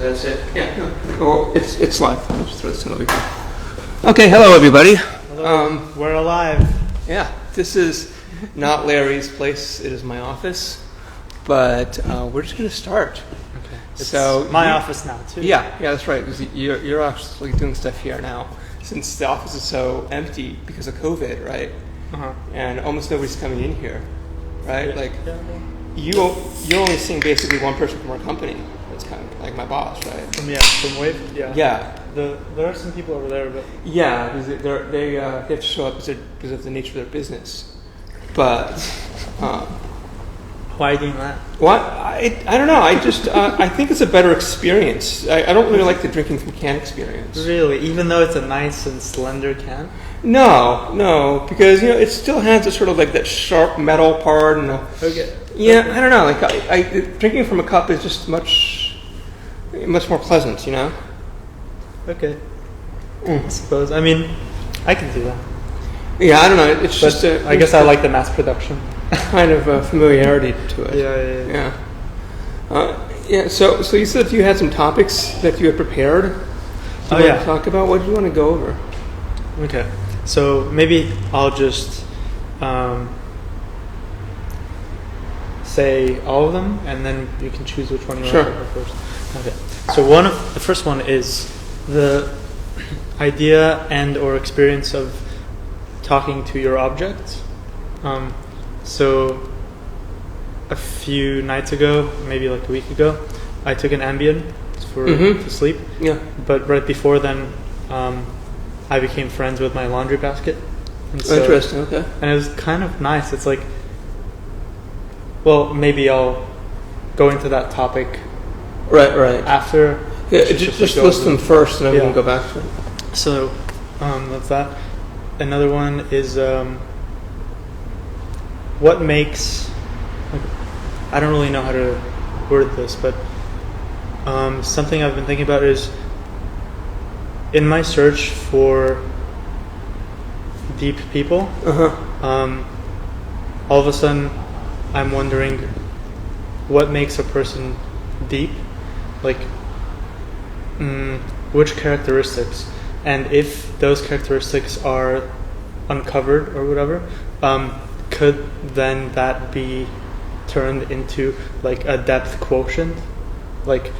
that's it. Yeah. Well, it's live. I'll just throw this in over here. Okay. Hello, everybody. Hello. We're alive. Yeah. This is not Larry's place. It is my office. But we're just going to start. Okay. It's so my office now too. Yeah. That's right. Because you're actually doing stuff here now, since the office is so empty because of COVID, right? Uh-huh. And almost nobody's coming in here, right? Yeah. Like. Yeah. You're only seeing basically one person from our company. That's kind of like my boss, right? From Wave. Yeah. Yeah. There are some people over there, but yeah, because they have to show up because of the nature of their business. But why are you doing that? What I don't know. I just I think it's a better experience. I don't really like the drinking from can experience. Really, even though it's a nice and slender can. No, because it still has a sort of like that sharp metal part and. Okay. Yeah, I don't know. Like I drinking from a cup is just much more pleasant, Okay. I suppose. I mean, I can do that. Yeah, I don't know. It's but just. I guess I like the mass production. Kind of familiarity to it. Yeah. So you said you had some topics that you had prepared. Do you want to talk about? What do you want to go over? Okay. So maybe I'll just. Say all of them, and then you can choose which one you want to go first. Okay. So the first one is the idea and or experience of talking to your object. So a few nights ago, maybe like a week ago, I took an Ambien to sleep. Yeah. But right before then, I became friends with my laundry basket. And so, interesting. Okay. And it was kind of nice. It's like. Well, maybe I'll go into that topic. Right. After. Yeah, just list them first, and then we can go back to it. So, that's that. Another one is what makes. I don't really know how to word this, but something I've been thinking about is in my search for deep people. All of a sudden. I'm wondering what makes a person deep, like which characteristics, and if those characteristics are uncovered or whatever, could then that be turned into like a depth quotient, like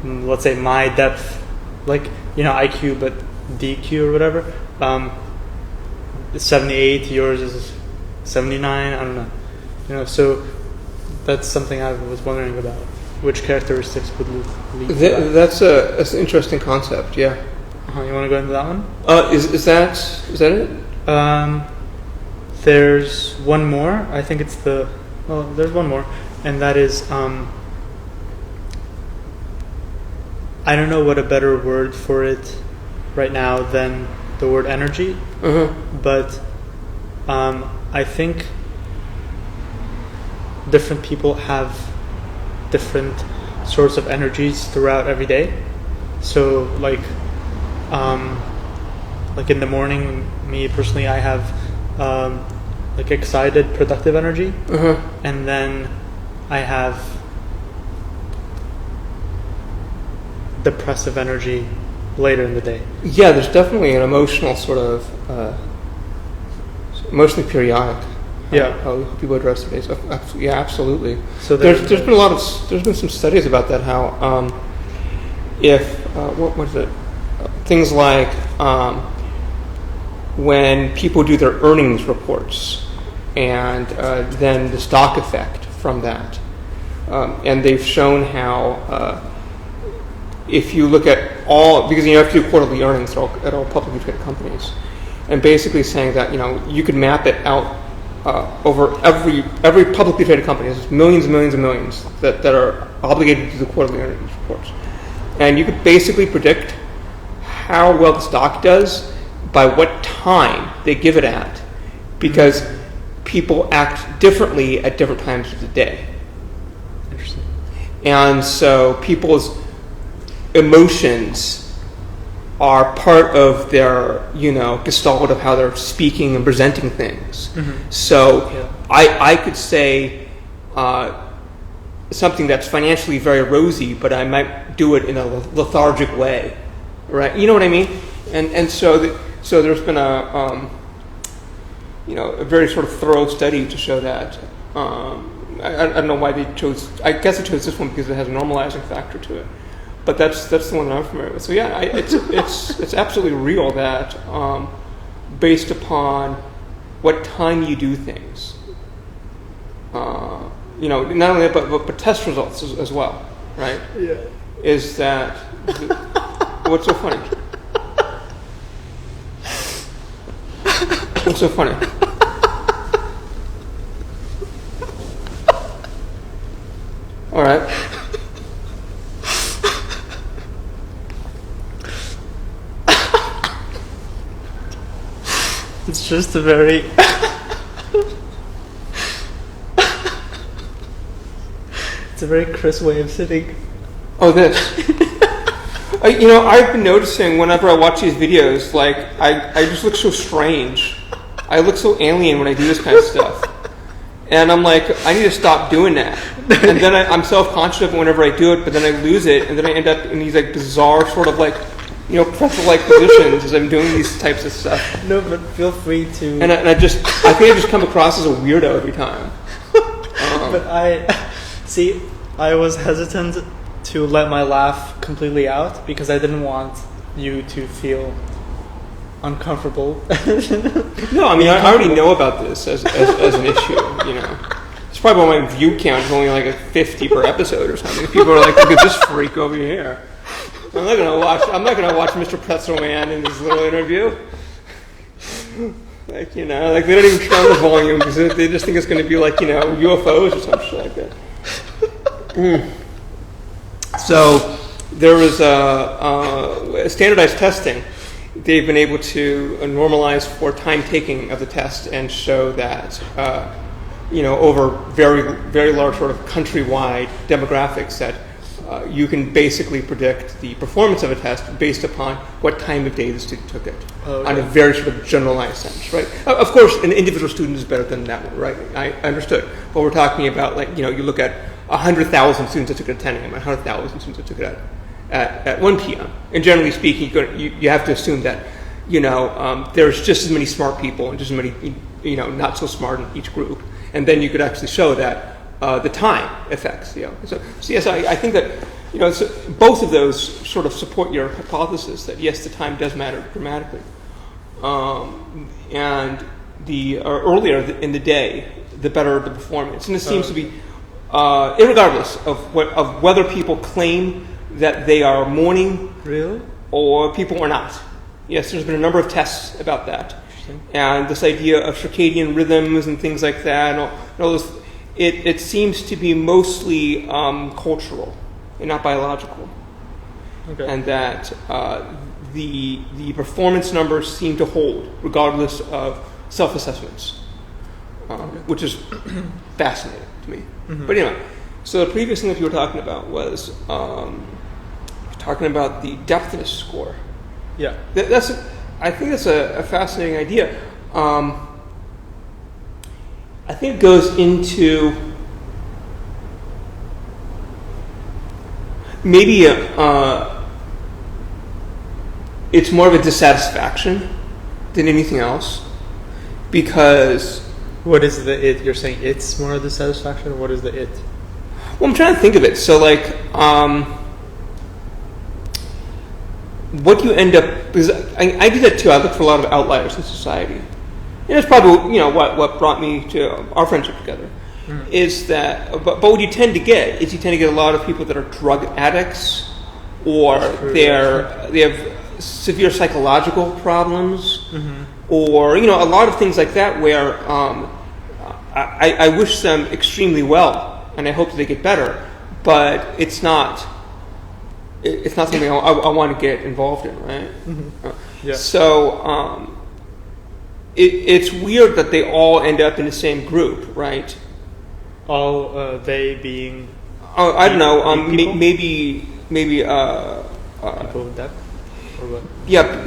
let's say my depth, like IQ but DQ or whatever, 78, yours is 79, I don't know. So that's something I was wondering about. Which characteristics would lead to that? That's an interesting concept. Yeah. You want to go into that one? Is that it? There's one more. I think it's there's one more, and that is I don't know what a better word for it right now than the word energy. But I think. Different people have different sorts of energies throughout every day. So like in the morning, me personally, I have like excited, productive energy, and then I have depressive energy later in the day. Yeah, there's definitely an emotional sort of emotionally periodic. Yeah, how people address their days. Yeah, absolutely. So there's been some studies about that. How what was it? Things like when people do their earnings reports, and then the stock effect from that, and they've shown how if you look at all, because you have to do quarterly earnings at all publicly traded companies, and basically saying that you could map it out. Over every publicly traded company, there's millions and millions and millions that are obligated to do the quarterly earnings reports, and you could basically predict how well the stock does by what time they give it at, because people act differently at different times of the day. Interesting. And so people's emotions are part of their, gestalt of how they're speaking and presenting things. So I could say something that's financially very rosy, but I might do it in a lethargic way, right? You know what I mean? And so there's been a very sort of thorough study to show that. I don't know why they chose. I guess they chose this one because it has a normalizing factor to it. But that's the one that I'm familiar with. So yeah, it's absolutely real that based upon what time you do things, not only that, but test results as well, right? Yeah. Is that what's so funny? What's so funny? All right. It's just a very it's a very Chris way of sitting. Oh, this. I've been noticing whenever I watch these videos, like I just look so strange. I look so alien when I do this kind of stuff. And I'm like, I need to stop doing that. And then I'm self-conscious of it whenever I do it, but then I lose it, and then I end up in these like bizarre sort of like, pretzel-like positions as I'm doing these types of stuff. No, but feel free to. And I think I just come across as a weirdo every time. But I was hesitant to let my laugh completely out because I didn't want you to feel uncomfortable. No, I mean I already know about this as an issue. It's probably why my view count is only like 50 per episode or something. People are like, look at this freak over here. I'm not gonna watch Mr. Pretzelman in his little interview. Like they don't even turn the volume because they just think it's gonna be like UFOs or some shit like that. So there was a standardized testing. They've been able to normalize for time taking of the test and show that over very, very large sort of countrywide demographics that you can basically predict the performance of a test based upon what time of day the student took it, on a very sort of generalized sense, right? Of course, an individual student is better than that one, right? I understood. But we're talking about you look at 100,000 students that took it at 10 a.m. and 100,000 students that took it at 1 p.m. And generally speaking, you have to assume that there's just as many smart people and just as many not so smart in each group, and then you could actually show that the time affects. So yes, I think that both of those sort of support your hypothesis that yes, the time does matter dramatically, and the earlier in the day, the better the performance, and it seems to be irregardless of whether people claim that they are morning really or people are not. Yes, there's been a number of tests about that, and this idea of circadian rhythms and things like that, and all those. It seems to be mostly cultural and not biological, and that the performance numbers seem to hold regardless of self-assessments, which is fascinating to me. Mm-hmm. But anyway, so the previous thing that you were talking about was talking about the depthness score. Yeah, I think that's a fascinating idea. I think it goes into maybe it's more of a dissatisfaction than anything else, because what is the it? You're saying it's more of dissatisfaction, or what is the it? Well, I'm trying to think of it. So what you end up, because I do that too. I look for a lot of outliers in society. And that's probably what brought me to our friendship together, is that. But what you tend to get is a lot of people that are drug addicts, or they have severe psychological problems, or a lot of things like that. Where I wish them extremely well, and I hope that they get better, but it's not. It's not something I want to get involved in, right? Mm-hmm. Yeah. So. It's weird that they all end up in the same group, right? All they being. Oh, I don't know. Maybe. People with that, or what? Yeah,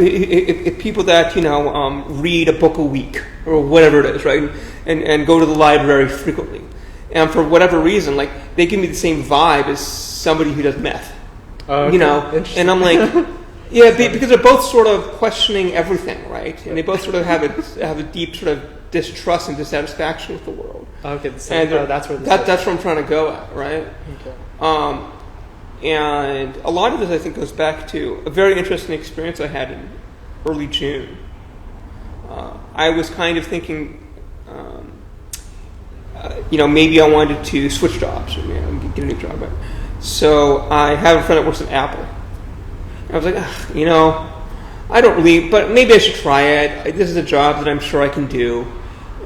people that read a book a week or whatever it is, right? And go to the library frequently, and for whatever reason, like they give me the same vibe as somebody who does meth. Okay. You know, and I'm like, yeah, because they're both sort of questioning everything, right? And they both sort of have a deep sort of distrust and dissatisfaction with the world. Okay, and that's where that's where I'm trying to go at, right? Okay. And a lot of this, I think, goes back to a very interesting experience I had in early June. I was kind of thinking, maybe I wanted to switch jobs or get a new job. Right? So I have a friend that works at Apple. I was like, I don't really, but maybe I should try it. This is a job that I'm sure I can do,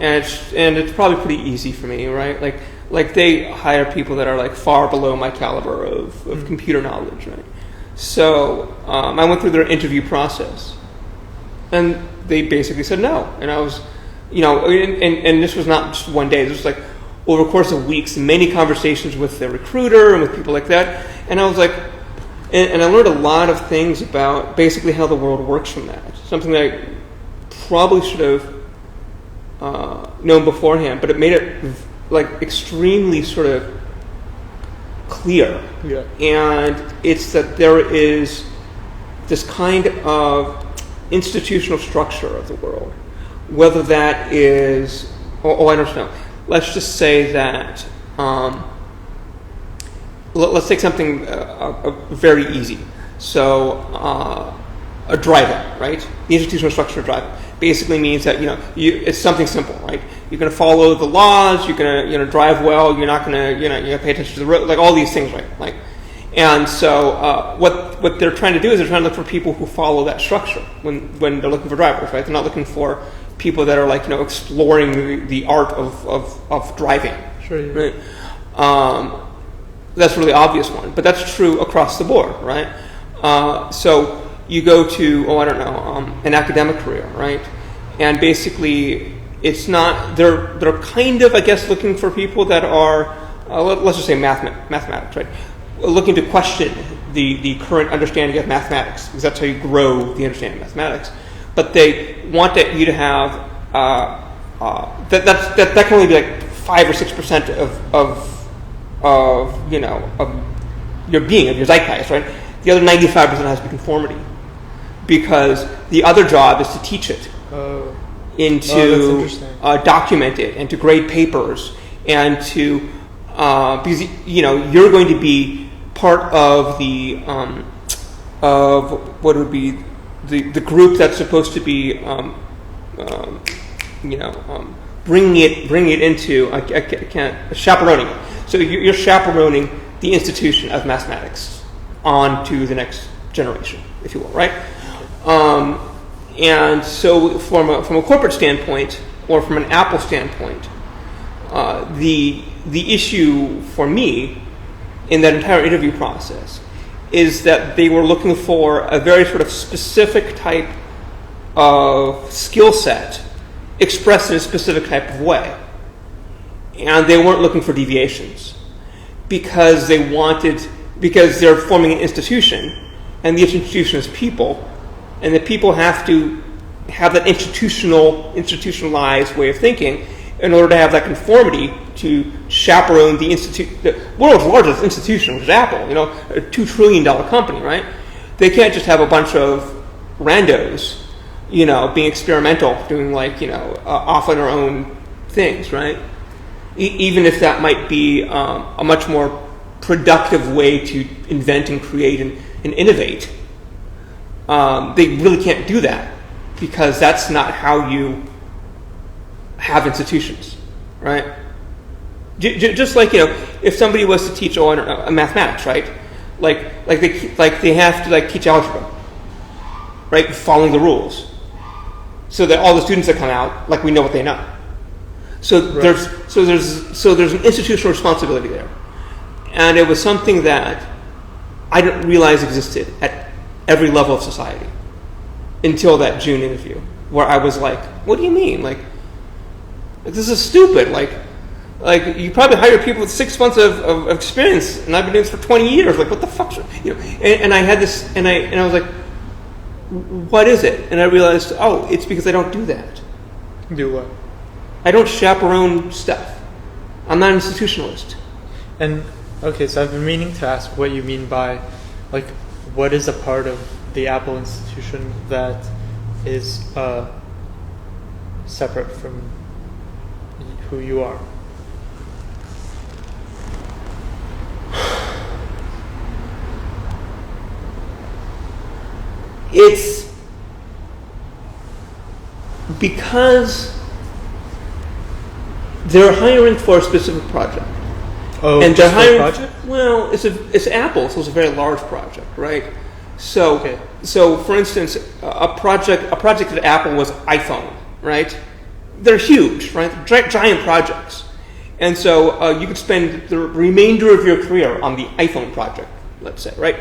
and it's probably pretty easy for me, right? Like they hire people that are like far below my caliber of computer knowledge, right? So I went through their interview process, and they basically said no. And I was, and this was not just one day. This was like over the course of weeks, many conversations with the recruiter and with people like that. And I was like, and I learned a lot of things about basically how the world works from that. Something that I probably should have known beforehand, but it made it like extremely sort of clear. Yeah. And it's that there is this kind of institutional structure of the world, whether that is, I don't know. Let's just say that, let's take something very easy. So a driving, right? The institutional structure of driving basically means that it's something simple, right? You're going to follow the laws. You're going to drive well. You're not going to you're going to pay attention to the road, like all these things, right? Like, and so what they're trying to do is they're trying to look for people who follow that structure when they're looking for drivers, right? They're not looking for people that are like exploring the art of driving. Sure. Yeah. Right? That's a really obvious one, but that's true across the board, right? So you go to an academic career, right? And basically, it's not they're kind of, I guess, looking for people that are let's just say mathematics, right? Looking to question the current understanding of mathematics, because that's how you grow the understanding of mathematics. But they want you to have that can only be like 5 or 6% of your being, of your zeitgeist, right? The other 95% has to be conformity, because the other job is to teach it, document it, and to grade papers, and to because you're going to be part of the of what would be the group that's supposed to be bringing it into chaperoning it. So you're chaperoning the institution of mathematics on to the next generation, if you will, right? And so from a corporate standpoint, or from an Apple standpoint, the issue for me in that entire interview process is that they were looking for a very sort of specific type of skill set expressed in a specific type of way. And they weren't looking for deviations, because they're forming an institution, and the institution is people, and the people have to have that institutionalized way of thinking in order to have that conformity to chaperone the world's largest institution, which is Apple, a $2 trillion company, right? They can't just have a bunch of randos, being experimental, doing off on their own things, right? Even if that might be a much more productive way to invent and create and innovate, they really can't do that, because that's not how you have institutions, right? Just like if somebody was to teach mathematics, right? Like they have to teach algebra, right? Following the rules, so that all the students that come out we know what they know. So right. there's an institutional responsibility there, and it was something that I didn't realize existed at every level of society until that June interview, where I was like, "What do you mean? Like this is stupid. Like you probably hire people with 6 months of experience, and I've been doing this for 20 years. Like what the fuck? And I had this, and I was like, what is it? And I realized, it's because I don't do that. Do what? I don't chaperone stuff. I'm not an institutionalist. And okay, so I've been meaning to ask what you mean by, like, what is a part of the Apple institution that is separate from who you are? It's because they're hiring for a specific project. Oh, and they're hiring. Project? Well, it's Apple, so it's a very large project, right? So, okay. So for instance, a project at Apple was iPhone, right? They're huge, right? Giant projects, and so you could spend the remainder of your career on the iPhone project, let's say, right?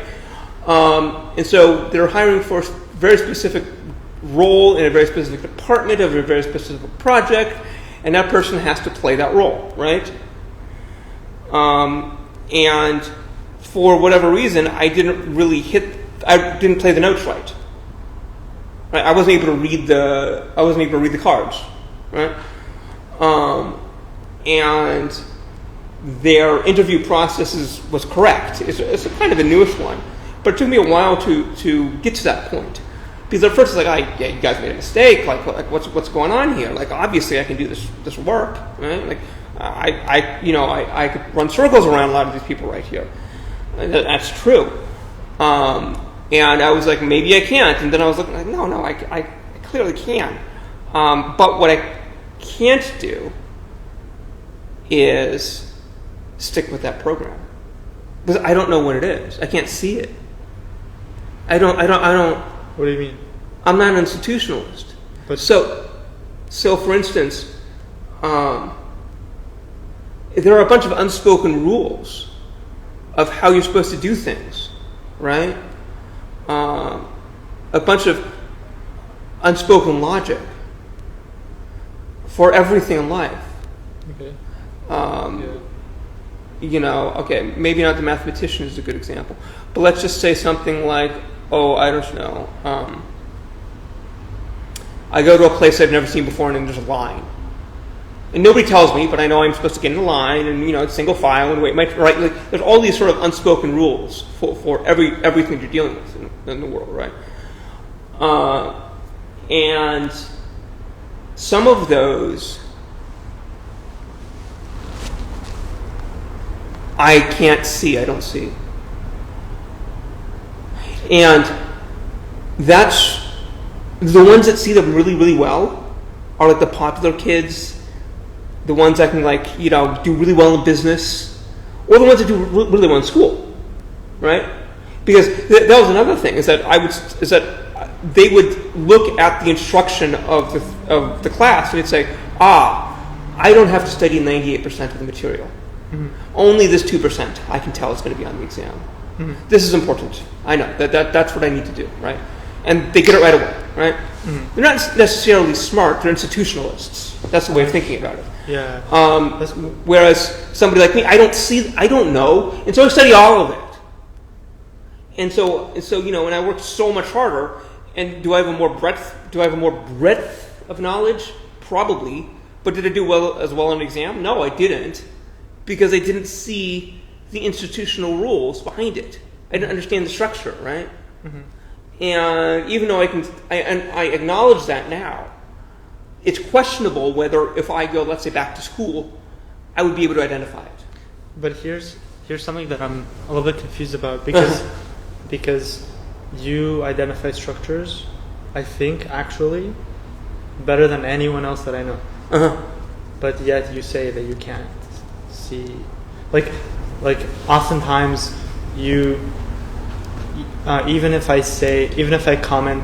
And so they're hiring for a very specific role in a very specific department of a very specific project, and that person has to play that role, right? And for whatever reason, I didn't play the notes right. Right? I wasn't able to read the cards, right? And their interview process was correct. It's a kind of a newish one, but it took me a while to get to that point. Because at first it's like, you guys made a mistake. Like what's going on here? Like, obviously I can do this work, right? Like, I could run circles around a lot of these people right here. And that's true. And I was like, maybe I can't. And then I was looking like, no, I clearly can. But what I can't do is stick with that program. Because I don't know what it is. I can't see it. I don't. What do you mean? I'm not an institutionalist. But so for instance, there are a bunch of unspoken rules of how you're supposed to do things, right? A bunch of unspoken logic for everything in life. Okay. Okay, maybe not the mathematician is a good example, but let's just say something like, I don't know. I go to a place I've never seen before, and then there's a line. And nobody tells me, but I know I'm supposed to get in the line, and it's single file and wait. Right? Like, there's all these sort of unspoken rules for everything you're dealing with in the world, right? And some of those I can't see. I don't see, and that's the ones that see them really, really well are like the popular kids. The ones that can do really well in business, or the ones that do really well in school, right? Because that was another thing is that they would look at the instruction of the class and they'd say, I don't have to study 98% of the material. Mm-hmm. Only this 2% I can tell is going to be on the exam. Mm-hmm. This is important. I know that's what I need to do, right? And they get it right away, right? Mm-hmm. They're not necessarily smart. They're institutionalists. That's the way of thinking about it. Yeah. Whereas somebody like me, I don't know, and so I study all of it. And so and I worked so much harder. And do I have a more breadth of knowledge? Probably. But did I do as well on an exam? No, I didn't, because I didn't see the institutional rules behind it. I didn't understand the structure, right? Mm-hmm. And even though I acknowledge that now, it's questionable whether if I go, let's say, back to school, I would be able to identify it. But here's something that I'm a little bit confused about, because you identify structures, I think, actually, better than anyone else that I know. Uh-huh. But yet you say that you can't see. Like oftentimes you, even if I comment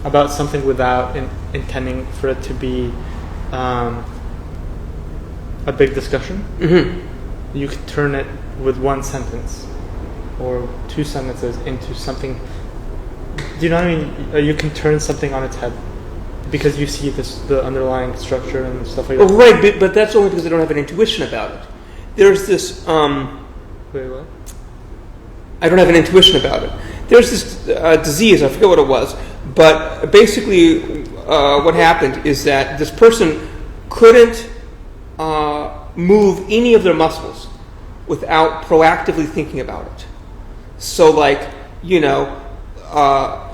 about something without intending for it to be a big discussion, mm-hmm. you could turn it with one sentence or two sentences into something. Do you know what I mean? You can turn something on its head because you see the underlying structure and stuff like that. Oh, right, but that's only because I don't have an intuition about it. There's this. Wait, what? I don't have an intuition about it. There's this disease, I forget what it was, but basically what happened is that this person couldn't move any of their muscles without proactively thinking about it. So, like, you know,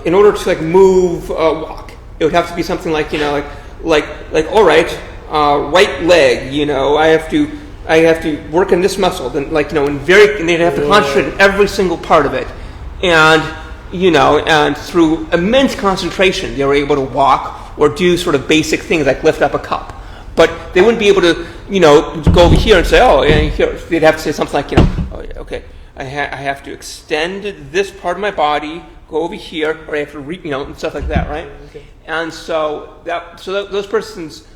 in order to like move walk, it would have to be something like, you know, like all right, right leg, you know, I have to work in this muscle, then, like, you know, and they'd have to concentrate on every single part of it, and, you know, and through immense concentration, they were able to walk or do sort of basic things like lift up a cup. But they wouldn't be able to, you know, go over here and say, oh, yeah, here. They'd have to say something like, you know, oh, yeah, okay, I have to extend this part of my body, go over here, or I have to, you know, and stuff like that, right? Okay. And so those persons'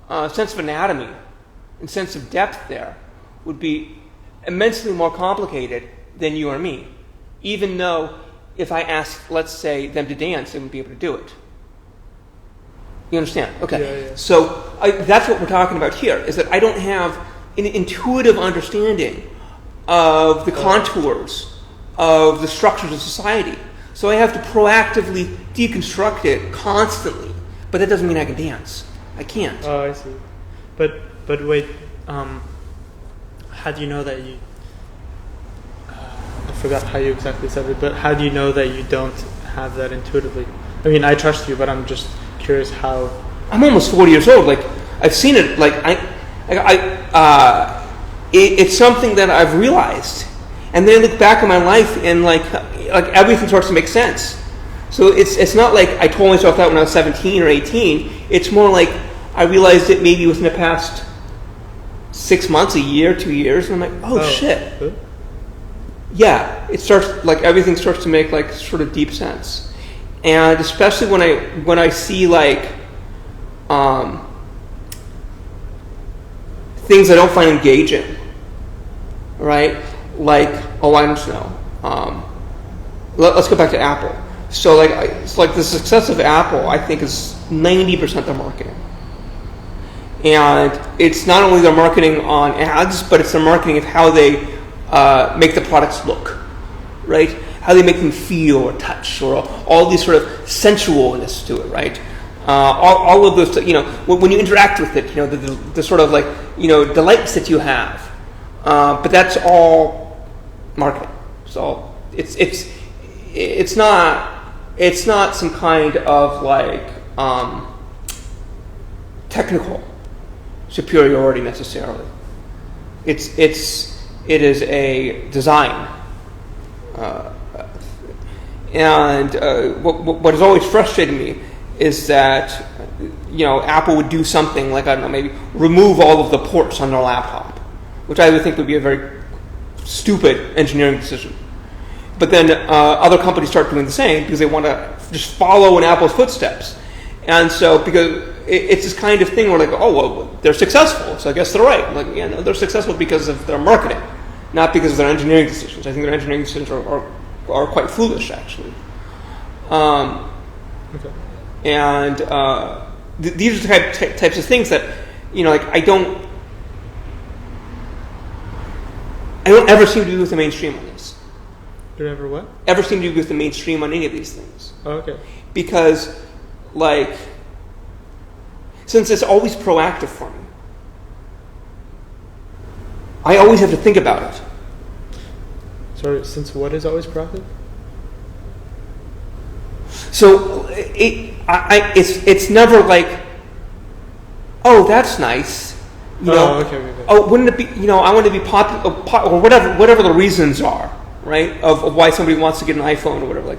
sense of anatomy and sense of depth there would be immensely more complicated than you or me, even though if I asked, let's say, them to dance, they wouldn't be able to do it. You understand? Okay. Yeah. So that's what we're talking about here, is that I don't have an intuitive understanding of the contours of the structures of society. So I have to proactively deconstruct it constantly. But that doesn't mean I can dance. I can't. Oh, I see. But wait, how do you know that you... I forgot how you exactly said it, but how do you know that you don't have that intuitively? I mean, I trust you, but I'm just curious how... I'm almost 40 years old. Like, I've seen it. Like, it's something that I've realized. And then I look back on my life and, like everything starts to make sense. So it's not like I told myself that when I was 17 or 18. It's more like I realized it maybe within the past 6 months, a year, 2 years, and I'm like, oh shit. Huh? Yeah, it starts, like, everything starts to make, like, sort of deep sense. And especially when I see, like, things I don't find engaging, right? Like, I don't know. Let's go back to Apple. So, like, it's like the success of Apple, I think, is 90% their marketing. And it's not only their marketing on ads, but it's their marketing of how they make the products look, right? How they make them feel or touch, or all these sort of sensualness to it, right? All of those, you know, when you interact with it, you know, the sort of, like, you know, delights that you have. But that's all marketing. So it's not some kind of, like, technical superiority necessarily. It is a design. And what has always frustrated me is that, you know, Apple would do something like, I don't know, maybe remove all of the ports on their laptop, which I would think would be a very stupid engineering decision. But then other companies start doing the same because they want to just follow in Apple's footsteps. And so, because it's this kind of thing where, like, oh, well, they're successful, so I guess they're right. Like, yeah, no, they're successful because of their marketing, not because of their engineering decisions. I think their engineering decisions are quite foolish, actually. Okay. And these are the types of things that, you know, like, I don't ever seem to be with the mainstream on this. You ever what? Ever seem to be with the mainstream on any of these things. Oh, okay. Because, like, since it's always proactive for me, I always have to think about it. Sorry, since what is always proactive? So it's never like, oh, that's nice. You know, okay. Oh, wouldn't it be, you know, I want to be popular, or whatever the reasons are, right, of why somebody wants to get an iPhone or whatever. Like,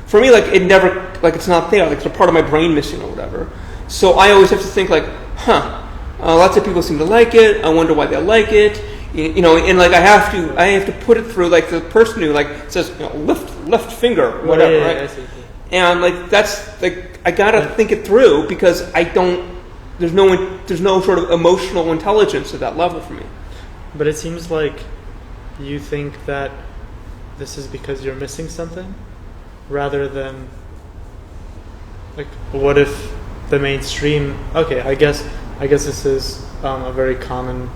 for me, like, it never, like, it's not there. Like, it's a part of my brain missing or whatever. So I always have to think, like, lots of people seem to like it. I wonder why they like it. You know, and, like, I have to put it through, like, the person who, like, says, you know, left finger, whatever, yeah, right? I see. And, like, that's, like, I gotta think it through because there's no sort of emotional intelligence at that level for me. But it seems like you think that this is because you're missing something, rather than, like, what if the mainstream? Okay, I guess this is a very common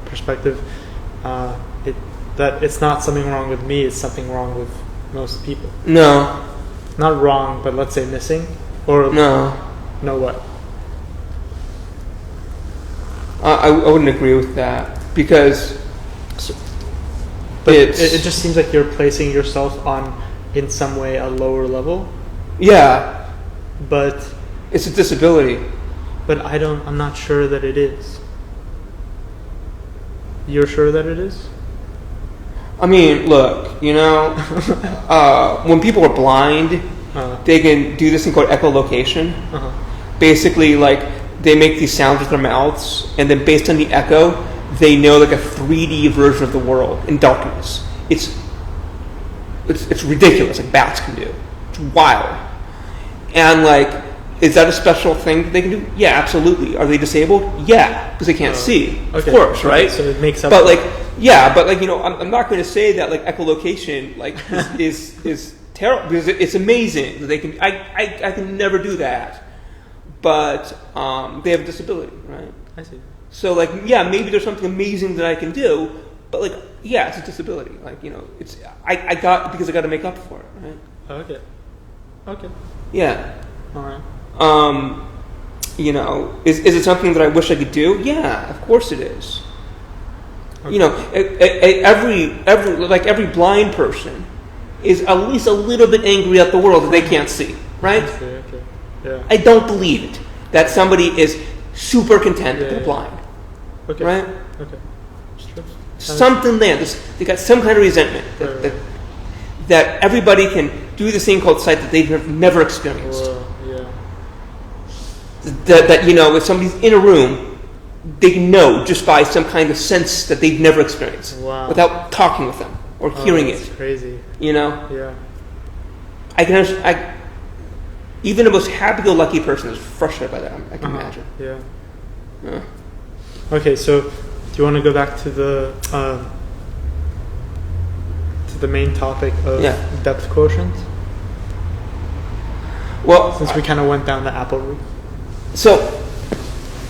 perspective. That it's not something wrong with me; it's something wrong with most people. No, not wrong, but let's say missing, or no what? I wouldn't agree with that because but it just seems like you're placing yourself on, in some way, a lower level. Yeah, but it's a disability. But I'm not sure that it is. You're sure that it is? I mean, look, when people are blind, they can do this thing called echolocation. Basically, like, they make these sounds with their mouths, and then based on the echo, they know like a 3D version of the world in darkness. It's ridiculous, like bats can do. It's wild. And like, is that a special thing that they can do? Yeah, absolutely. Are they disabled? Yeah, because they can't see. Of course, right? So it makes up. But like, I'm not going to say that like echolocation like is terrible, because it's amazing that they can. I can never do that, but they have a disability, right? I see. So like, yeah, maybe there's something amazing that I can do, but like, yeah, it's a disability. Like, it's I got to make up for it, right? Okay. Yeah. All right. Is it something that I wish I could do? Yeah, of course it is. Okay. Every blind person is at least a little bit angry at the world that they can't see, right? Okay. Yeah. I don't believe it that somebody is super content that they're blind. Okay. Right? Okay. It's true. Something there. They got some kind of resentment that everybody can do this thing called sight that they've never experienced. Yeah. That if somebody's in a room, they know just by some kind of sense that they've never experienced, without talking with them or hearing it. That's crazy. Yeah. Even the most happy-go-lucky person is frustrated by that. I can imagine. Yeah. Okay, so do you want to go back to the main topic of depth quotient? Well, since we kind of went down the Apple route. So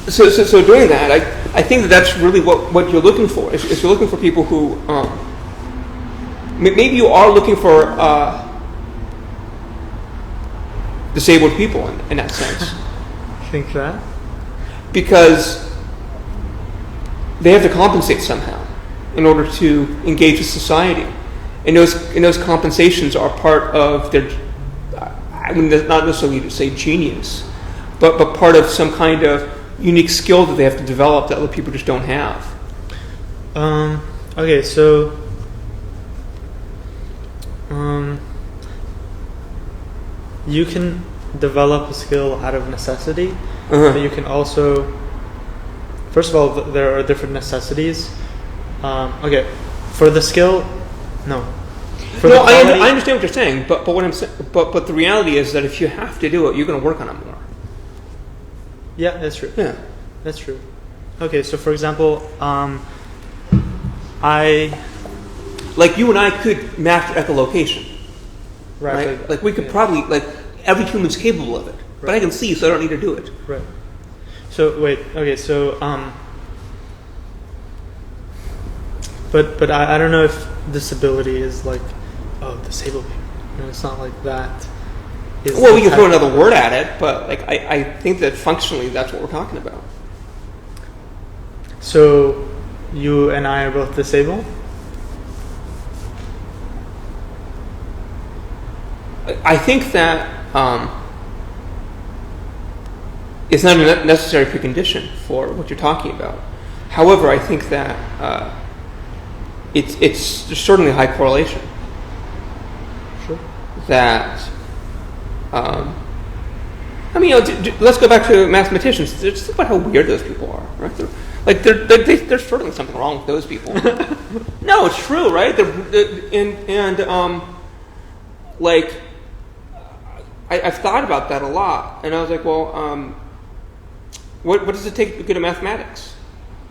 doing that, I think that's really what you're looking for. Is you're looking for people who maybe you are looking for disabled people in that sense. Think that? Because they have to compensate somehow in order to engage with society, and those compensations are part of their. I mean, not necessarily to say genius, but part of some kind of unique skill that they have to develop that other people just don't have. Okay, so you can develop a skill out of necessity, but you can also, first of all, there are different necessities. Okay, for the skill, no. I understand what you're saying, but what I'm saying, but the reality is that if you have to do it, you're going to work on it more. Yeah, that's true. Yeah, that's true. Okay, so for example, like you and I could master echolocation, right? Like we could probably, like every human's capable of it, but I can see, so I don't need to do it. Right. So wait, okay, so but I don't know if disability is like, disabled people. It's not like that. Well, we can throw another word at it, but like I think that functionally that's what we're talking about. So you and I are both disabled? I think that it's not a necessary precondition for what you're talking about. However, I think that there's certainly a high correlation. Sure. That let's go back to mathematicians. Just think about how weird those people are, right? There's certainly something wrong with those people. No, it's true, right? I've thought about that a lot, and I was like, well, what does it take to be good at mathematics?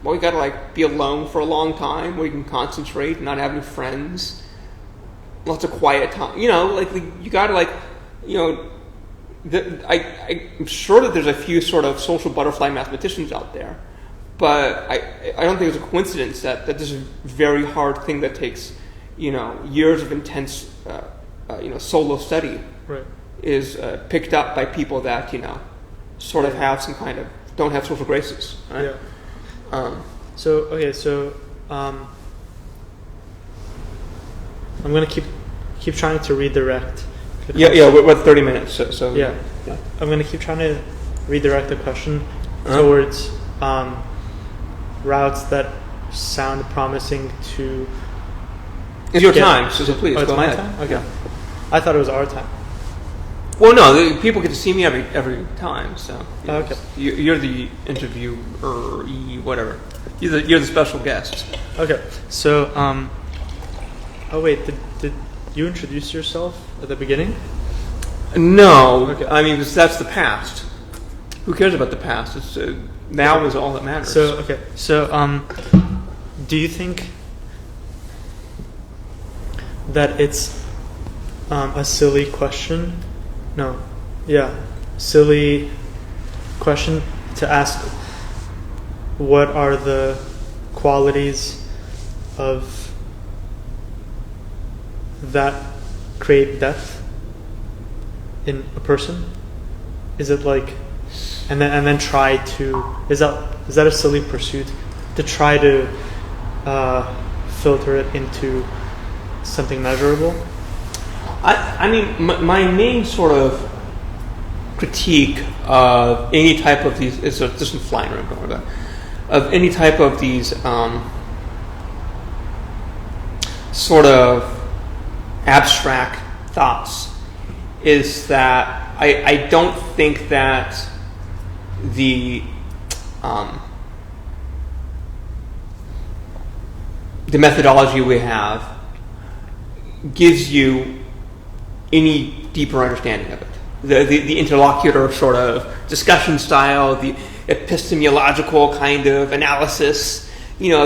Well, you got to be alone for a long time, where you can concentrate, not have any friends, lots of quiet time. You got to I'm sure that there's a few sort of social butterfly mathematicians out there, but I don't think it's a coincidence that this is a very hard thing that takes years of intense solo study is picked up by people that sort of have some kind of don't have social graces. Right? Yeah. I'm gonna keep trying to redirect. We're at 30 minutes, so yeah. I'm gonna keep trying to redirect the question towards routes that sound promising to. It's your time, so please go ahead. My time? Okay. Yeah. I thought it was our time. Well, no, people get to see me every time, so. Okay. You're the interviewer, whatever. You're the special guest. Okay. So, oh wait, did you introduce yourself at the beginning? No. Okay. I mean, that's the past. Who cares about the past? It's now is all that matters. So, do you think that it's a silly question? Silly question to ask what are the qualities of that create depth in a person? Is it like, and then try to, is that a silly pursuit to try to filter it into something measurable? I mean, my main sort of critique of any type of these is just in flying around, don't worry about it, of any type of these sort of abstract thoughts is that I don't think that the methodology we have gives you any deeper understanding of it. The interlocutor sort of discussion style, the epistemological kind of analysis, you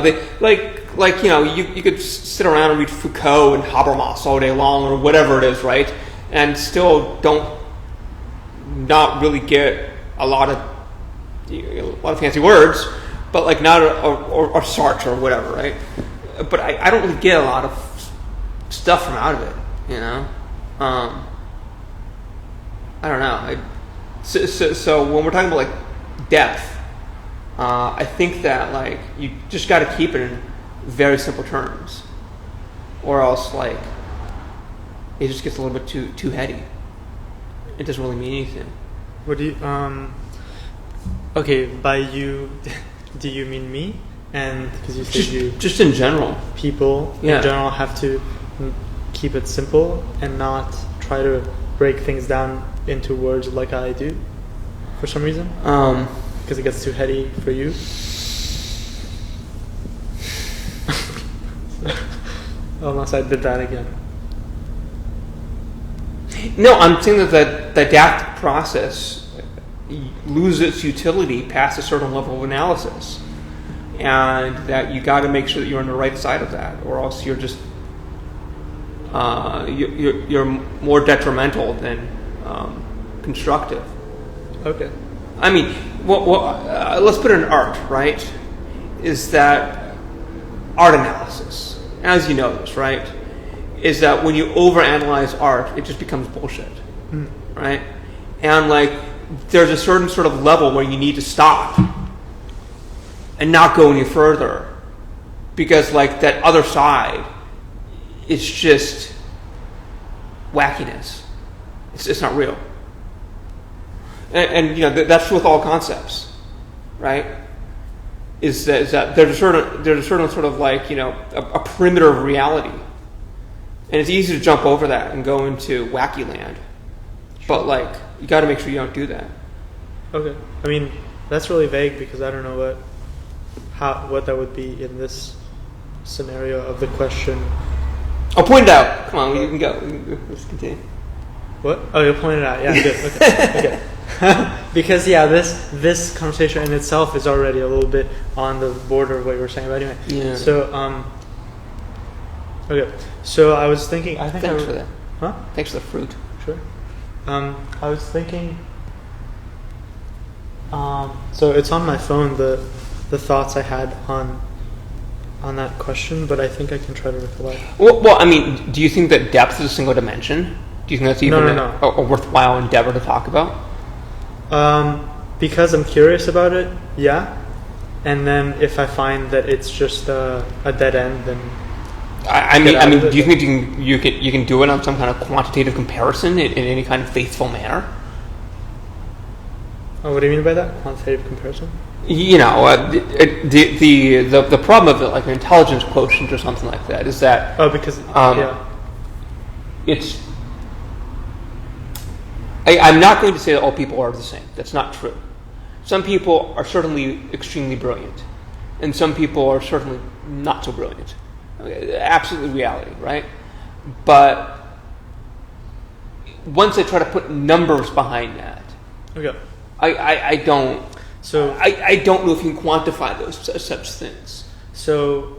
could sit around and read Foucault and Habermas all day long or whatever it is, right? And still not really get a lot of fancy words, but like not or Sartre or whatever, right? But I don't really get a lot of stuff from out of it, you know. I don't know. So when we're talking about like depth, I think that like you just got to keep it in very simple terms, or else like it just gets a little bit too heady. It doesn't really mean anything. What do you okay, by you, do you mean me? And because you said just in general, people in general have to keep it simple and not try to break things down into words like I do for some reason? Because it gets too heady for you? Unless I did that again. No, I'm saying that the adaptive process loses its utility past a certain level of analysis, and that you got to make sure that you're on the right side of that, or else you're just you're more detrimental than constructive. Okay. I mean, let's put it in art, right? Is that art analysis, as you know this, right? Is that when you overanalyze art, it just becomes bullshit, right? And like, there's a certain sort of level where you need to stop and not go any further, because like that other side is just wackiness. It's not real. And you know that's with all concepts, right? Is that there's a certain sort of like, you know, a perimeter of reality. And it's easy to jump over that and go into wacky land. But, like, you got to make sure you don't do that. Okay. I mean, that's really vague because I don't know what that would be in this scenario of the question. I'll point it out. Come on, you can go. Let's continue. What? Oh, you'll point it out. Yeah, good. Okay. Because, yeah, this conversation in itself is already a little bit on the border of what you were saying. But anyway. Yeah. So, okay. So I was thinking. Thanks for that. Huh? Thanks for the fruit. Sure. I was thinking. So it's on my phone, the thoughts I had on that question, but I think I can try to recollect. Well, I mean, do you think that depth is a single dimension? Do you think that's even a worthwhile endeavor to talk about? Because I'm curious about it, yeah. and then if I find that it's just a dead end, then I mean, do you think you can do it on some kind of quantitative comparison in any kind of faithful manner? Oh, what do you mean by that? Quantitative comparison? The problem of it, like an intelligence quotient or something like that, is that it's. I'm not going to say that all people are the same. That's not true. Some people are certainly extremely brilliant, and some people are certainly not so brilliant. Absolutely reality, right? But once I try to put numbers behind that, I don't. So I don't know if you can quantify those such things. So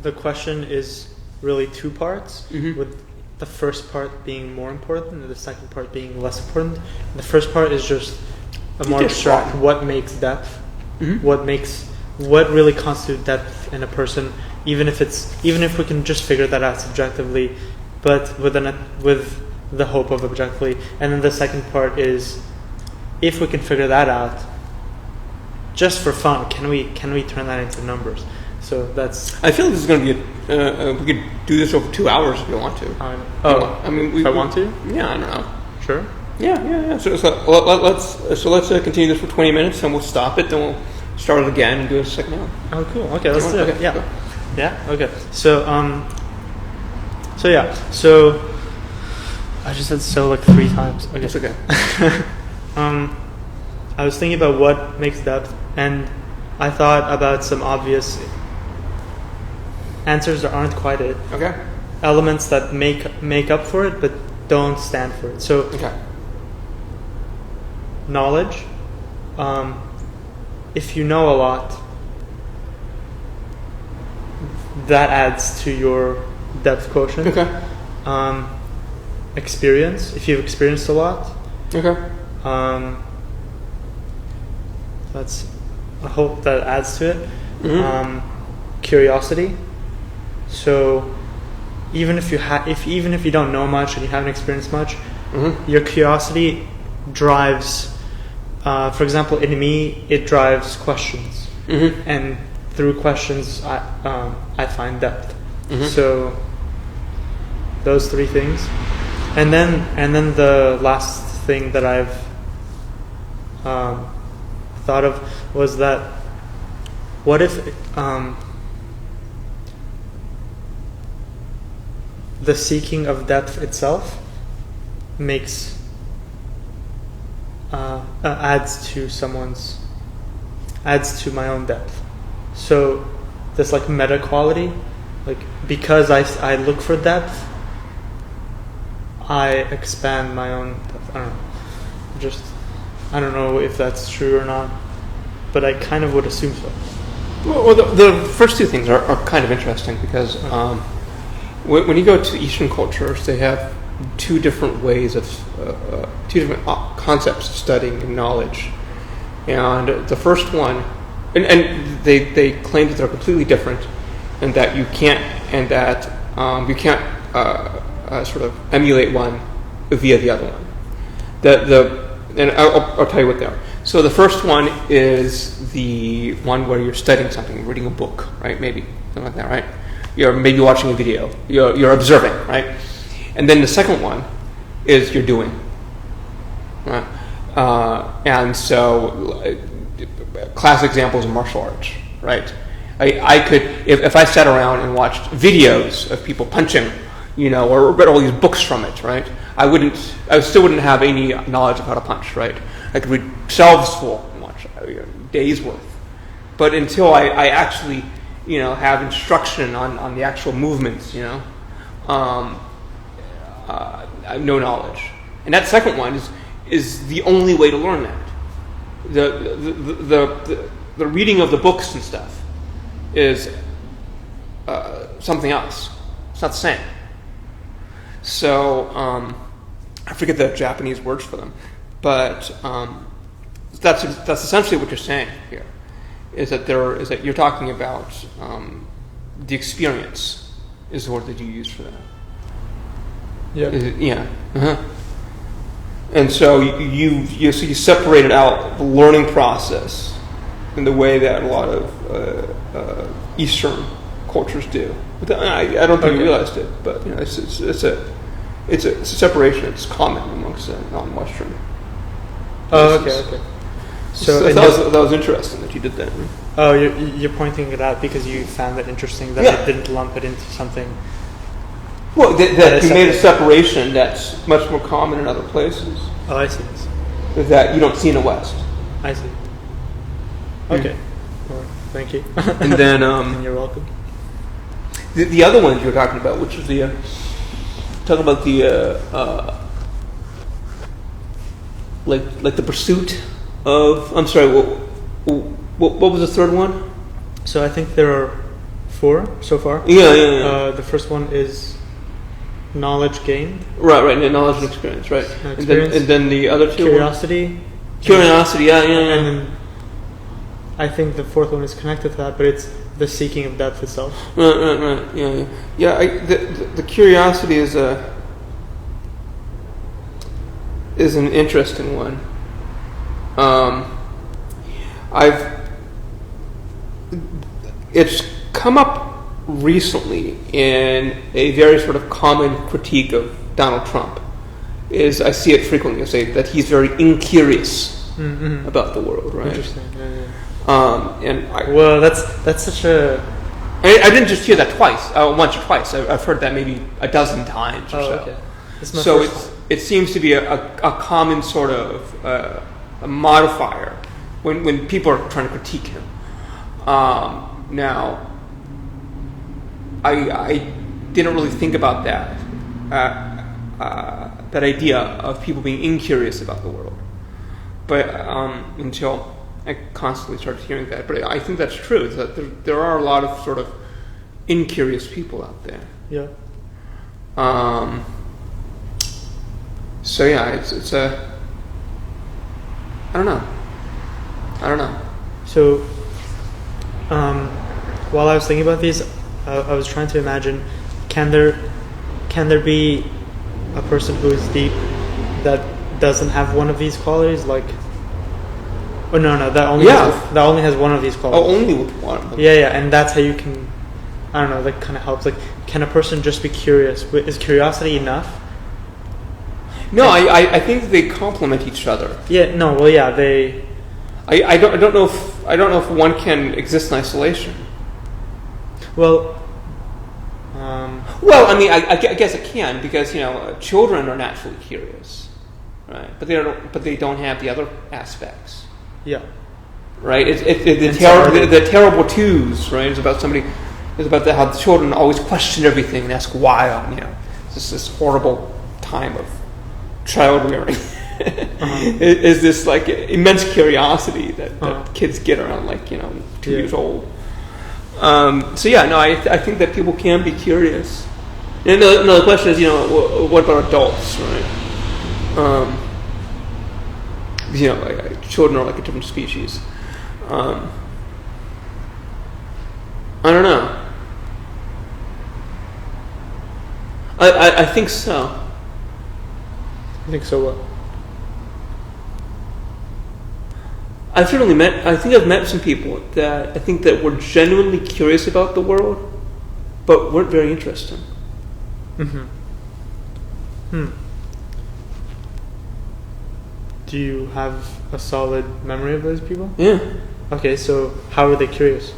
the question is really two parts, with the first part being more important and the second part being less important. The first part is just a more abstract. What makes depth? What really constitutes depth in a person? Even if we can just figure that out subjectively, but with the hope of objectively. And then the second part is, if we can figure that out, just for fun, can we turn that into numbers? So that's. I feel like this is going to be we could do this over 2 hours if you want to. I mean, if I want to. Yeah, I don't know. Sure. Yeah. So let's continue this for 20 minutes, and we'll stop it. Then we'll start it again and do a second hour. Oh, cool. Okay, let's do it. Okay, yeah. Go. Yeah. Okay. So I just said so like 3 times. Okay. That's okay. I was thinking about what makes depth, and I thought about some obvious answers that aren't quite it. Okay. Elements that make up for it, but don't stand for it. So, knowledge. If you know a lot, that adds to your depth quotient. Okay. Experience. If you've experienced a lot. Okay. That's. I hope that adds to it. Curiosity. So, even if you don't know much and you haven't experienced much, your curiosity drives. For example, in me, it drives questions, and through questions, I find depth. So, those 3 things, and then the last thing that I've thought of was that what if the seeking of depth itself makes adds to my own depth. So this like meta quality, like because I look for depth, I expand my own depth. I don't know if that's true or not, but I kind of would assume so. Well, the first 2 things are kind of interesting because when you go to Eastern cultures, they have 2 different ways of 2 different concepts of studying knowledge, and the first one, and they claim that they're completely different, and that you can't sort of emulate one via the other one. And I'll tell you what they are. So the first one is the one where you're studying something, reading a book, right? Maybe something like that, right? You're maybe watching a video. You're observing, right? And then the second one is you're doing. Right? And so, classic examples of martial arts, right? I could, if I sat around and watched videos of people punching, or read all these books from it, right? I still wouldn't have any knowledge of how to punch, right? I could read shelves full and watch days worth. But until I actually, have instruction on the actual movements, I have no knowledge. And that second one is the only way to learn that. The reading of the books and stuff is something else. It's not the same. So I forget the Japanese words for them, but that's essentially what you're saying here. Is that you're talking about the experience is the word that you use for that. Yeah. And so you separated out the learning process in the way that a lot of Eastern cultures do. But I don't think you realized it, but it's a separation that's common amongst non-Western. Oh, okay. So that was interesting that you did that. Oh, you're pointing it out because you found it interesting that it didn't lump it into something. Well, that you made a separation that's much more common in other places. Oh, I see. That you don't see in the West. I see. Okay. Well, thank you. And then and you're welcome. The other ones you were talking about, which is the like the pursuit of. I'm sorry. What was the third one? So I think there are 4 so far. Yeah. The first one is knowledge gained. Right. Knowledge and experience. Right. And then the other 2. Curiosity. Yeah. And then I think the 4th one is connected to that, but it's the seeking of depth itself. Right. Yeah. The curiosity is an interesting one. It's come up recently in a very sort of common critique of Donald Trump. I see it frequently. I say that he's very incurious about the world. Right. Interesting. Yeah. That's such a. I didn't just hear that once or twice. I've heard that maybe a dozen times or so. Okay. So it seems to be a common sort of a modifier when people are trying to critique him. Now, I didn't really think about that idea of people being incurious about the world, but until I constantly started hearing that. But I think that's true. That there are a lot of sort of incurious people out there. Yeah. So yeah, it's a. I don't know. So, while I was thinking about these, I was trying to imagine: can there be a person who is deep that doesn't have one of these qualities? Like, oh no, that only has one of these qualities. Oh, only with one. Yeah, and that's how you can. I don't know. That kind of helps. Like, can a person just be curious? Is curiosity enough? No, I think they complement each other. Yeah. No. Well, yeah. They. I don't know if one can exist in isolation. Well. Well, I mean, I guess it can because children are naturally curious, right? But they don't have the other aspects. Yeah. Right. The terrible twos. Right. It's about how the children always question everything and ask why. It's this horrible time of child rearing. Is this like immense curiosity that kids get around 2 years old. So yeah, no, I think that people can be curious. And the question is, what about adults, right? Children are like a different species. I don't know. I think so. I think so. What? I've met some people that I think that were genuinely curious about the world, but weren't very interesting. Do you have a solid memory of those people? Yeah. Okay, so how were they curious?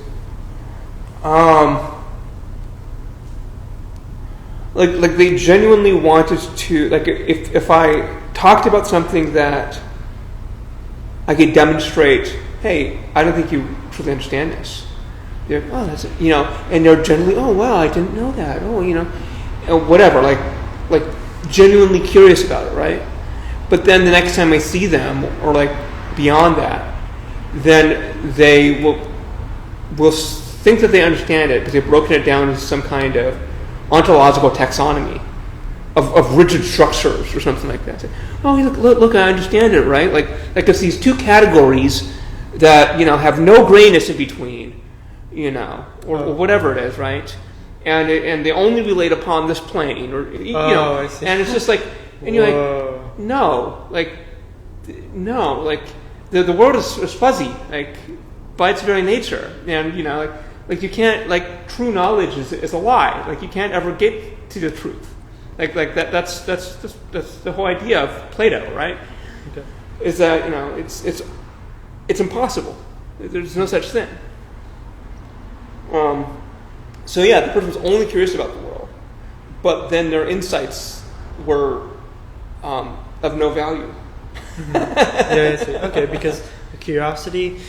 Like they genuinely wanted to, like if I talked about something that I could demonstrate, hey, I don't think you truly understand this. They're like, oh, that's and they're generally, oh wow, I didn't know that. Oh, whatever, like genuinely curious about it, right? But then the next time I see them, or like beyond that, then they will think that they understand it because they've broken it down into some kind of ontological taxonomy of rigid structures or something like that. Say, oh, look, I understand it, right? Like there's these two categories that have no grayness in between, or whatever it is, right? And they only relate upon this plane, or I see. And it's just like, and you're like, no, the world is fuzzy, like by its very nature. And like you can't, like, true knowledge is a lie. Like, you can't ever get to the truth. Like that's the whole idea of Plato, right? Okay. Is that it's impossible. There's no such thing. So yeah, the person was only curious about the world, but then their insights were of no value. Yeah, I see. Okay, because curiosity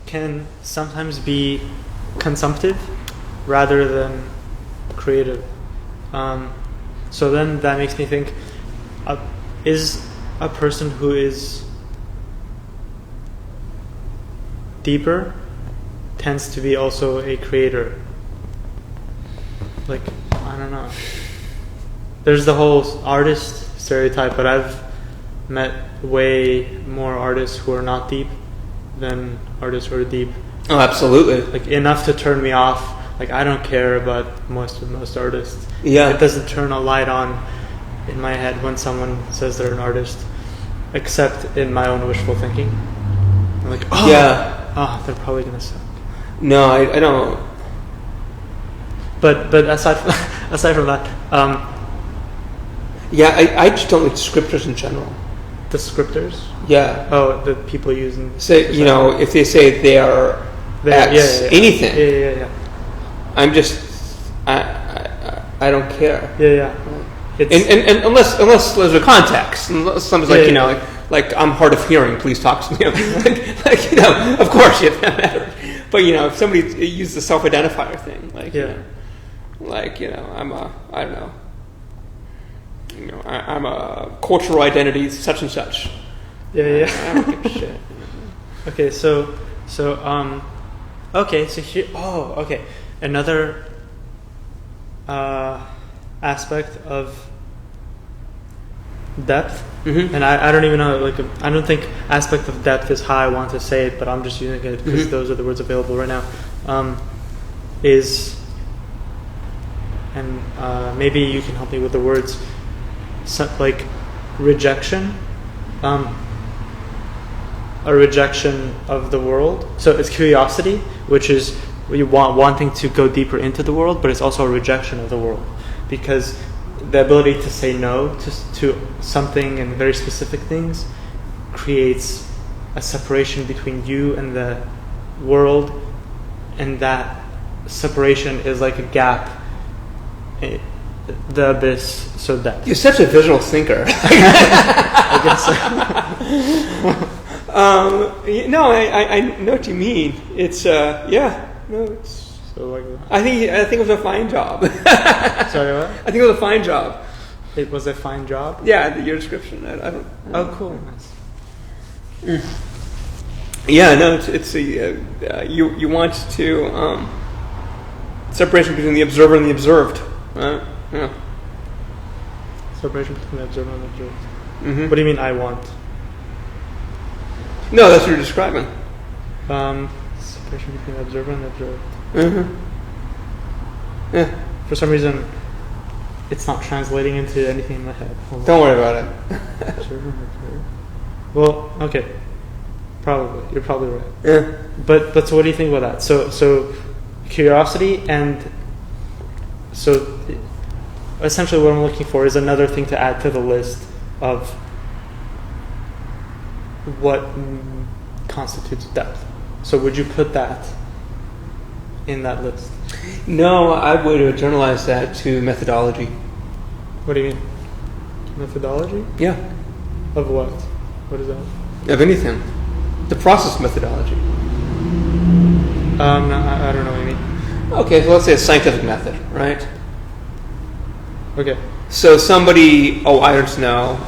can sometimes be consumptive rather than creative. So then that makes me think, is a person who is deeper tends to be also a creator? Like, I don't know. There's the whole artist stereotype, but I've met way more artists who are not deep than artists who are deep. Oh, absolutely. Like, enough to turn me off. Like, I don't care about most artists. Yeah. It doesn't turn a light on in my head when someone says they're an artist, except in my own wishful thinking. I'm like, they're probably gonna suck. No, I don't. But aside from that, I just don't like descriptors in general. Descriptors? Yeah. Oh, the people using. Say, if they say they are anything. Yeah. I'm just, I don't care. Yeah. And unless there's a context, unless somebody's like I'm hard of hearing, please talk to me. Of course, that matters. But if somebody uses the self-identifier thing, I'm a cultural identity, such and such. Yeah. I don't give a shit. Okay, so here. Oh, okay. Another aspect of depth, and I don't even know. Like, I don't think aspect of depth is how I want to say it, but I'm just using it because those are the words available right now. Is, and maybe you can help me with the words, like rejection. A rejection of the world. So it's curiosity, which is you wanting to go deeper into the world, but it's also a rejection of the world, because the ability to say no to something and very specific things creates a separation between you and the world, and that separation is like a gap, the abyss, so depth. You're such a visual thinker. I guess so. No, I know what you mean. It's it's. So like, I think it was a fine job. Sorry, what? I think it was a fine job. It was a fine job. Yeah, your description. I don't. Oh, cool. Nice. Yeah, no, it's a you want to separation between the observer and the observed. Yeah. Separation between the observer and the observed. Mm-hmm. What do you mean? I want. No, that's what you're describing. Separation between the observer and the observed. Mm-hmm. Yeah. For some reason, it's not translating into anything in my head. Don't worry about it. Observer and observed. Well, okay. Probably. You're probably right. Yeah. But so what do you think about that? So curiosity, and so essentially what I'm looking for is another thing to add to the list of what constitutes depth. So would you put that in that list? No, I would generalize that to methodology. What do you mean? Methodology? Yeah. Of what? What is that? Of anything. The process methodology. No, I don't know what you mean. Okay, so let's say a scientific method, right? Okay. So somebody, I don't know,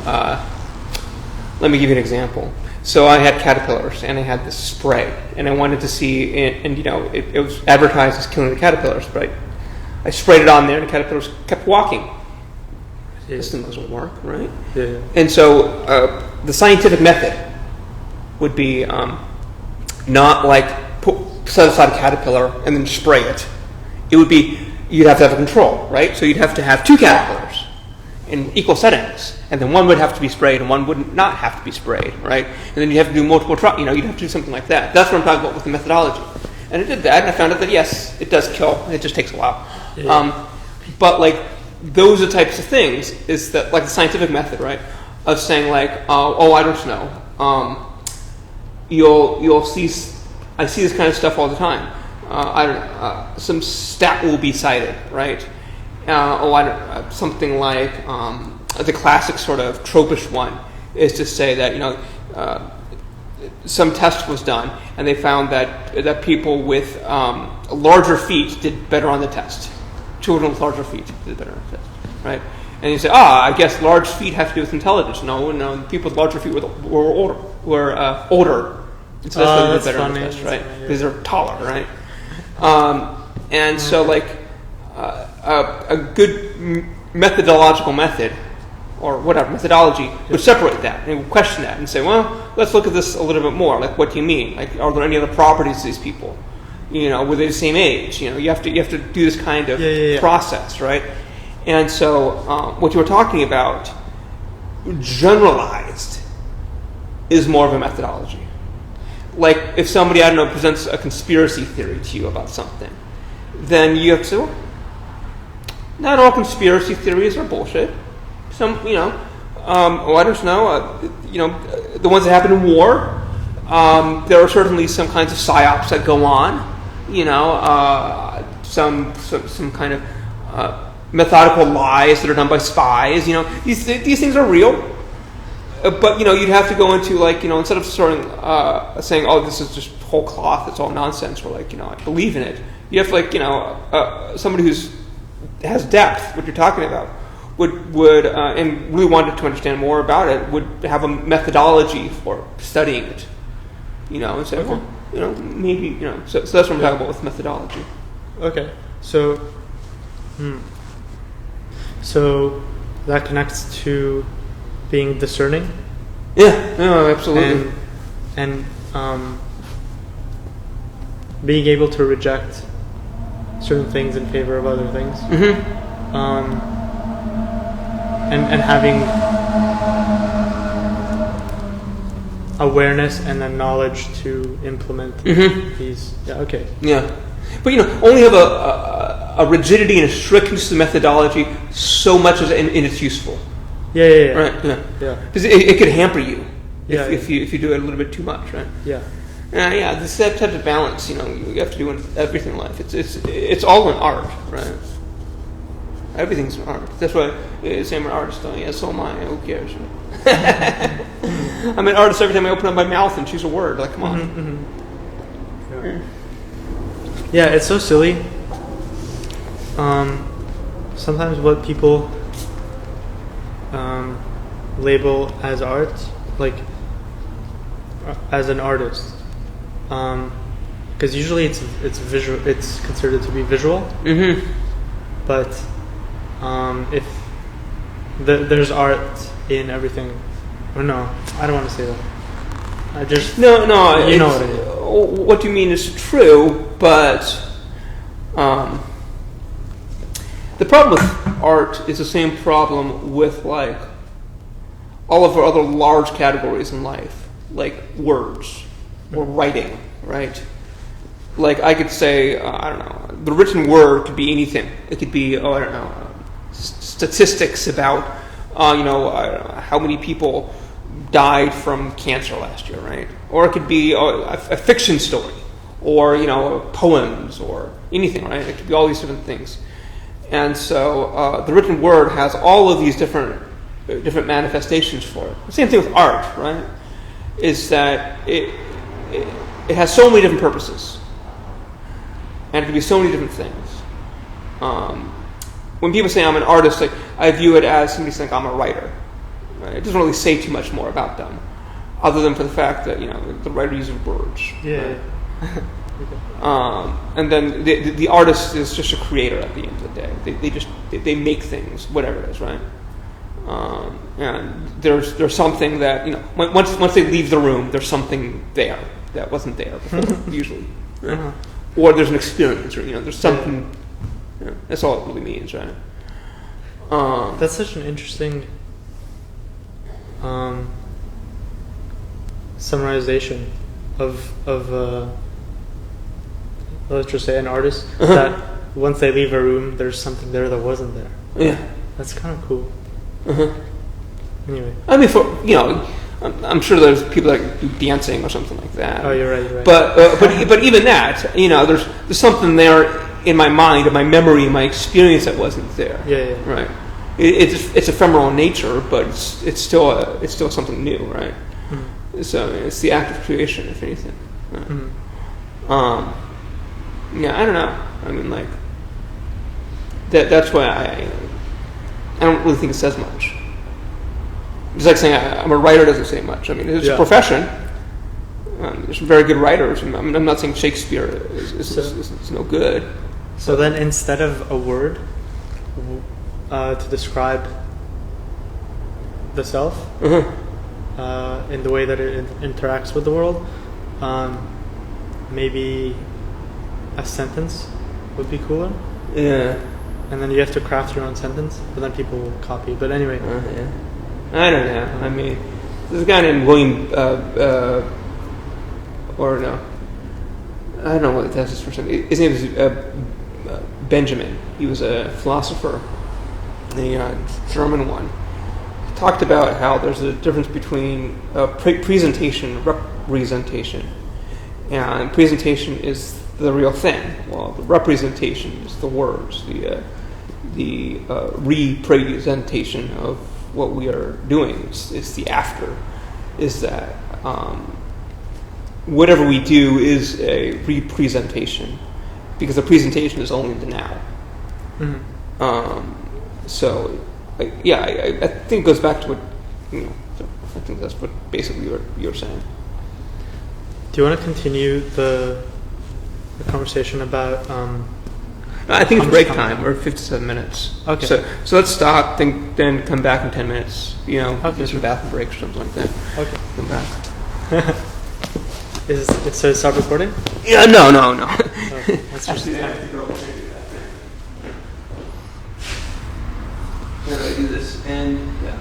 let me give you an example. So I had caterpillars, and I had this spray, and I wanted to see, and it was advertised as killing the caterpillars, but I sprayed it on there, and the caterpillars kept walking. Yeah. This thing doesn't work, right? Yeah. And so the scientific method would be not like set aside a caterpillar and then spray it. It would be, you'd have to have a control, right? So you'd have to have two caterpillars. in equal settings, and then one would have to be sprayed and one would not have to be sprayed, right? And then you have to do multiple trials. You'd have to do something like that. That's what I'm talking about with the methodology. And I did that, and I found out that yes, it does kill. It just takes a while. Yeah. But like those are types of things. Is that like the scientific method, right? Of saying like, I don't know. You'll see. I see this kind of stuff all the time. I don't know. Some stat will be cited, right? Something like the classic sort of tropish one is to say that some test was done and they found that people with larger feet did better on the test. Children with larger feet did better on the test, right? And you say, I guess large feet have to do with intelligence. No, people with larger feet were older. So that's why they did better on the test, right? Because they're taller, right? And so like. A good methodological method, or whatever methodology, would separate that and would question that and say, well, let's look at this a little bit more. Like, what do you mean? Like, are there any other properties of these people? Were they the same age? You have to do this kind of process, right? And so, what you were talking about, generalized, is more of a methodology. Like, if somebody presents a conspiracy theory to you about something, then you have to say, well, not all conspiracy theories are bullshit. Some, I don't know. The ones that happen in war. There are certainly some kinds of psyops that go on. Some kind of methodical lies that are done by spies. These things are real. But you'd have to go into instead of saying, oh, this is just whole cloth, it's all nonsense, or I believe in it. You have to somebody who's has depth, what you're talking about, would and really wanted to understand more about it, would have a methodology for studying it, and say, maybe, so that's what I'm talking about with methodology. Okay, so that connects to being discerning. Yeah, no, absolutely. And being able to reject certain things in favor of other things, and having awareness and then knowledge to implement these. Yeah. Okay. Yeah, but only have a rigidity and a strictness to the methodology so much as in it's useful. Yeah. Right. Yeah. Because Yeah. it could hamper you if you do it a little bit too much, right? Yeah. This type of balance, you have to do in everything in life. It's all an art, right? Everything's an art. That's why say I'm an artist. So am I. Who cares? I'm an artist every time I open up my mouth and choose a word. Like, come on. Yeah, it's so silly. Sometimes what people label as art, like as an artist. Because usually it's visual. It's considered to be visual. But if there's art in everything, or no, I don't want to say that. I just no. You know what I mean. What you mean is true, but the problem with art is the same problem with like all of our other large categories in life, like words. Or writing, right? Like I could say, I don't know, the written word could be anything. It could be, statistics about, how many people died from cancer last year, right? Or it could be a fiction story, or poems, or anything, right? It could be all these different things. And so the written word has all of these different manifestations for it. The same thing with art, right? Is that it has so many different purposes, and it can be so many different things. When people say I'm an artist, like, I view it as somebody saying I'm a writer. Right? It doesn't really say too much more about them, other than for the fact that the writer uses words. Yeah. Right? And then the artist is just a creator at the end of the day. They make things, whatever it is, right? And there's something that once they leave the room, there's something there that wasn't there before, usually, right? Or there's an experience, or there's something. That's all it really means, right? That's such an interesting summarization of let's just say an artist that once they leave a room, there's something there that wasn't there. Yeah. That's kind of cool. Anyway. I mean, I'm sure there's people that do dancing or something like that. Oh, you're right. But even that, there's something there in my mind, in my memory, in my experience that wasn't there. Yeah. Right. It's ephemeral in nature, but it's still something new, right? Mm-hmm. So it's the act of creation, if anything. Mm-hmm. Yeah, I don't know. I mean, like that's why I don't really think it says much. It's like saying I'm a writer doesn't say much. I mean, it's a profession. There's some very good writers. I mean, I'm not saying Shakespeare is no good. So then, instead of a word to describe the self in the way that it interacts with the world, maybe a sentence would be cooler. Yeah. And then you have to craft your own sentence, but then people will copy. But anyway. Yeah. I don't know. I mean, there's a guy named William, or no, I don't know what that's his first name. His name is Benjamin. He was a philosopher, the German one. He talked about how there's a difference between presentation and representation. And presentation is the real thing, while the representation is the words, the representation of what we are doing. It's the after. Is that whatever we do is a representation, because the presentation is only the now. Mm-hmm. So, I think it goes back to what I think that's what basically you're saying. Do you want to continue the conversation about? I think it's break time. We're 57 minutes. Okay. So let's stop. Then come back in 10 minutes. Okay. Just a bathroom break or something like that. Okay. Come back. So stop recording? Yeah. No. Okay. That's just. How do I do this? And yeah.